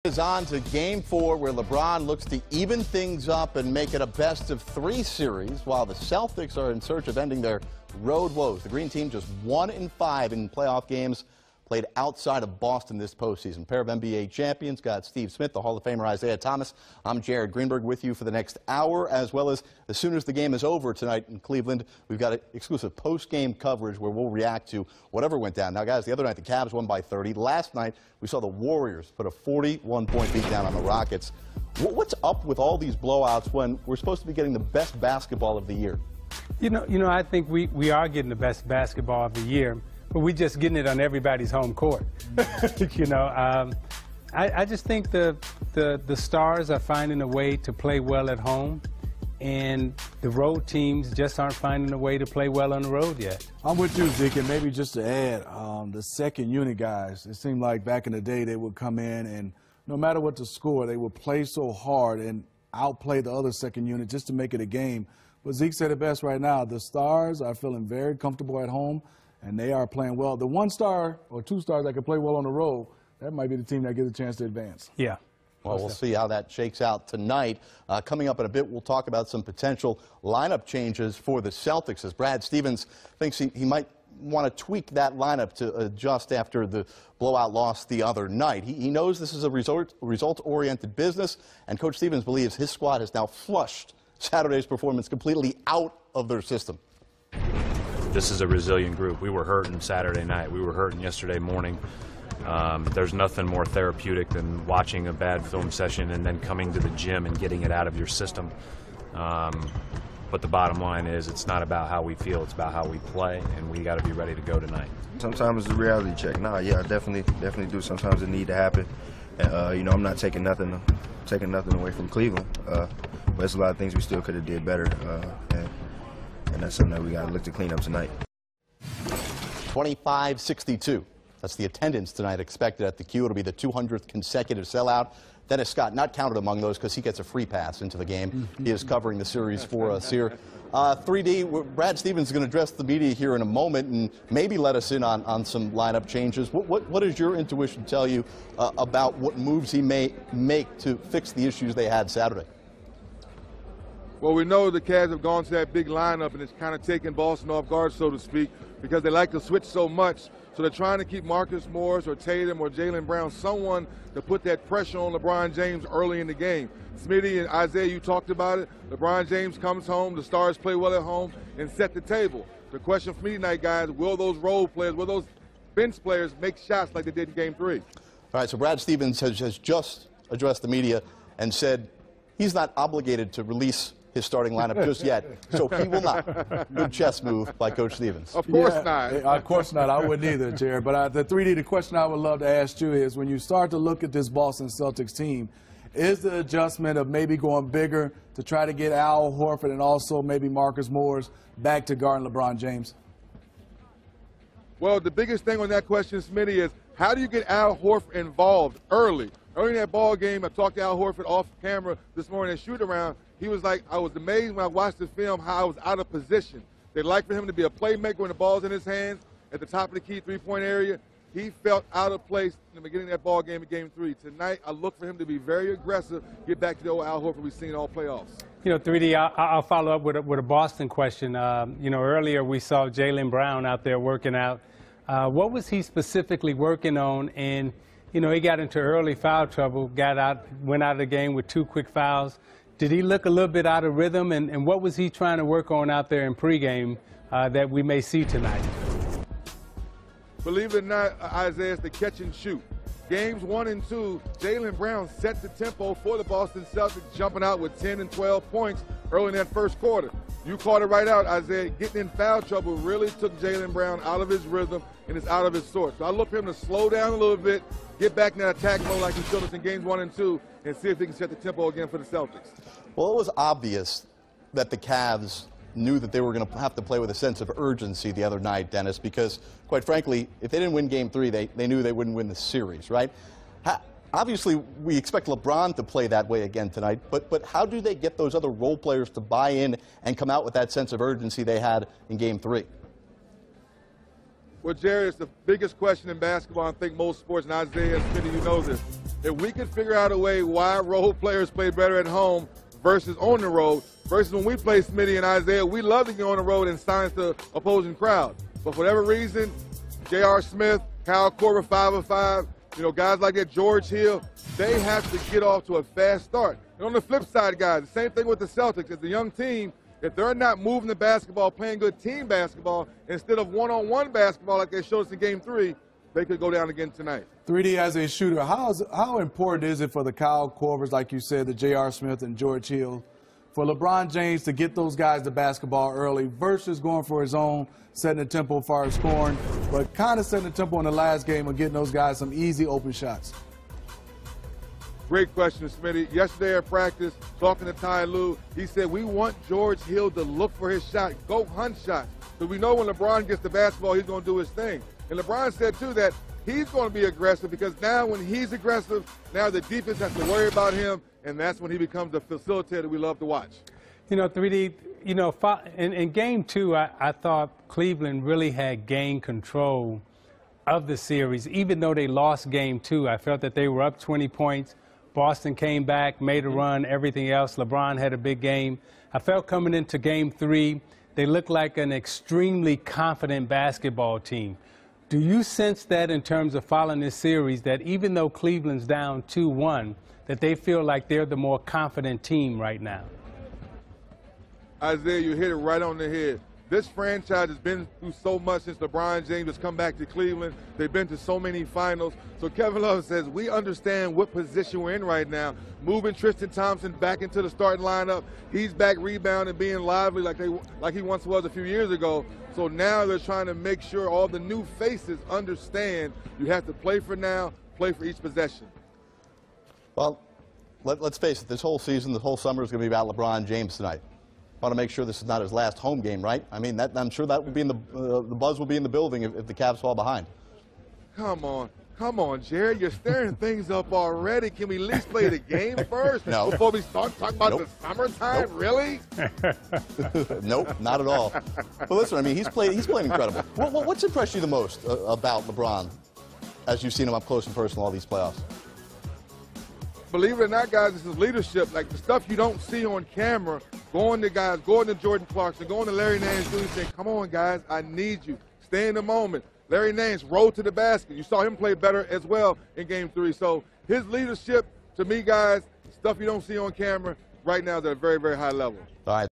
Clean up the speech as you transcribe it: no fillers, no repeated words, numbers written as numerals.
Is on to Game 4, where LeBron looks to even things up and make it a best-of-3 series, while the Celtics are in search of ending their road woes. The Green Team just 1-5 in playoff games played outside of Boston this postseason. Pair of NBA champions got Steve Smith, the Hall of Famer Isaiah Thomas. I'm Jared Greenberg with you for the next hour, as well as soon as the game is over tonight in Cleveland, we've got exclusive post-game coverage where we'll react to whatever went down. Now, guys, the other night the Cavs won by 30. Last night we saw the Warriors put a 41-point beat down on the Rockets. What's up with all these blowouts when we're supposed to be getting the best basketball of the year? You know, I think we are getting the best basketball of the year, but we're just getting it on everybody's home court. I just think the stars are finding a way to play well at home, and the road teams just aren't finding a way to play well on the road yet. I'm with you, Zeke, and maybe just to add, the second unit guys, it seemed like back in the day they would come in and no matter what the score, they would play so hard and outplay the other second unit just to make it a game. But Zeke said it best right now. The stars are feeling very comfortable at home, and they are playing well. The one star or two stars that can play well on the road, that might be the team that gets a chance to advance. Yeah. Well, we'll see how that shakes out tonight. Coming up in a bit, we'll talk about some potential lineup changes for the Celtics, as Brad Stevens thinks he might want to tweak that lineup to adjust after the blowout loss the other night. He knows this is a result-oriented business, and Coach Stevens believes his squad has now flushed Saturday's performance completely out of their system. This is a resilient group. We were hurting Saturday night. We were hurting yesterday morning. There's nothing more therapeutic than watching a bad film session and then coming to the gym and getting it out of your system. But the bottom line is, it's not about how we feel, it's about how we play, and we got to be ready to go tonight. Sometimes it's a reality check. Yeah, I definitely do. Sometimes it need to happen. And, you know, I'm not taking nothing away from Cleveland. But there's a lot of things we still could have did better, and that's something that we got to look to clean up tonight. 25-62. That's the attendance tonight expected at the Q. It'll be the 200th consecutive sellout. Dennis Scott not counted among those because he gets a free pass into the game. He is covering the series for us here. 3D, Brad Stevens is going to address the media here in a moment and maybe let us in on some lineup changes. What does your intuition tell you about what moves he may make to fix the issues they had Saturday? Well, we know the Cavs have gone to that big lineup, and it's kind of taken Boston off guard, so to speak, because they like to switch so much. So they're trying to keep Marcus Morris or Tatum or Jaylen Brown, someone to put that pressure on LeBron James early in the game. Smitty and Isaiah, you talked about it. LeBron James comes home, the stars play well at home, and set the table. The question for me tonight, guys, will those role players, will those bench players make shots like they did in Game 3? All right, so Brad Stevens has just addressed the media and said he's not obligated to release his starting lineup just yet, so he will not. Good chess move by Coach Stevens. Of course not. Of course not. I wouldn't either, Jared. But the 3D, the question I would love to ask you is, when you start to look at this Boston Celtics team, is the adjustment of maybe going bigger to try to get Al Horford and also maybe Marcus Morris back to guarding LeBron James? Well, the biggest thing on that question, Smitty, is how do you get Al Horford involved early? Early in that ball game, I talked to Al Horford off camera this morning at shoot-around. He was like, I was amazed when I watched the film how I was out of position. They'd like for him to be a playmaker when the ball's in his hands at the top of the key three-point area. He felt out of place in the beginning of that ball game in Game 3. Tonight, I look for him to be very aggressive, get back to the old Al Horford we've seen all playoffs. You know, 3D, I'll follow up with a Boston question. You know, earlier we saw Jaylen Brown out there working out. What was he specifically working on? And, you know, he got into early foul trouble, went out of the game with 2 quick fouls. Did he look a little bit out of rhythm, and what was he trying to work on out there in pregame that we may see tonight? Believe it or not, Isaiah, it's the catch and shoot. Games 1 and 2, Jaylen Brown set the tempo for the Boston Celtics, jumping out with 10 and 12 points early in that first quarter. You called it right out, Isaiah. Getting in foul trouble really took Jaylen Brown out of his rhythm and is out of his sort. So I look for him to slow down a little bit, get back in that attack mode like he showed us in games 1 and 2, and see if he can set the tempo again for the Celtics. Well, it was obvious that the Cavs knew that they were going to have to play with a sense of urgency the other night, Dennis, because, quite frankly, if they didn't win Game 3, they knew they wouldn't win the series, right? Obviously, we expect LeBron to play that way again tonight, but how do they get those other role players to buy in and come out with that sense of urgency they had in Game 3? Well, Jerry, it's the biggest question in basketball. I think most sports, and Isaiah, Smitty, you know this. if we could figure out a way why role players play better at home versus on the road, versus when we play Smitty and Isaiah, we love to go on the road and silence the opposing crowd. But for whatever reason, J.R. Smith, Kyle Korver, 5 of 5, guys like that, George Hill, they have to get off to a fast start. And on the flip side, guys, the same thing with the Celtics. As a young team, if they're not moving the basketball, playing good team basketball, instead of one-on-one basketball like they showed us in Game 3, they could go down again tonight. 3D as a shooter, how important is it for the Kyle Korvers, like you said, the J.R. Smith and George Hill, for LeBron James to get those guys the basketball early versus going for his own, setting the tempo as far as scoring, but kind of setting the tempo in the last game and getting those guys some easy open shots? Great question, Smitty. Yesterday at practice, talking to Ty Lue, he said we want George Hill to look for his shot, go hunt shots. So we know when LeBron gets the basketball, he's going to do his thing. And LeBron said, too, that he's going to be aggressive because now when he's aggressive, now the defense has to worry about him, and that's when he becomes the facilitator we love to watch. 3D, in Game 2, I thought Cleveland really had gained control of the series. Even though they lost Game 2, I felt that they were up 20 points. Boston came back, made a run, everything else. LeBron had a big game. I felt coming into Game 3, they looked like an extremely confident basketball team. Do you sense that in terms of following this series, that even though Cleveland's down 2-1, that they feel like they're the more confident team right now? Isaiah, you hit it right on the head. This franchise has been through so much since LeBron James has come back to Cleveland. They've been to so many finals. So Kevin Love says, we understand what position we're in right now. Moving Tristan Thompson back into the starting lineup. He's back rebounding, being lively like he once was a few years ago. So now they're trying to make sure all the new faces understand you have to play for now, play for each possession. Well, let's face it, this whole season, the whole summer is going to be about LeBron James tonight. Want to make sure this is not his last home game, right? I mean, I'm sure that will be in the buzz will be in the building if the Cavs fall behind. Come on, Jared, you're stirring things up already. Can we at least play the game first before we start talking about the summertime? Nope. Really? Nope, not at all. But listen, I mean, he's playing incredible. What's impressed you the most about LeBron as you've seen him up close and personal all these playoffs? Believe it or not, guys, this is leadership. Like the stuff you don't see on camera, going to Jordan Clarkson, going to Larry Nance, saying, come on, guys, I need you. Stay in the moment. Larry Nance rolled to the basket. You saw him play better as well in Game 3. So his leadership, to me, guys, stuff you don't see on camera right now is at a very, very high level. All right.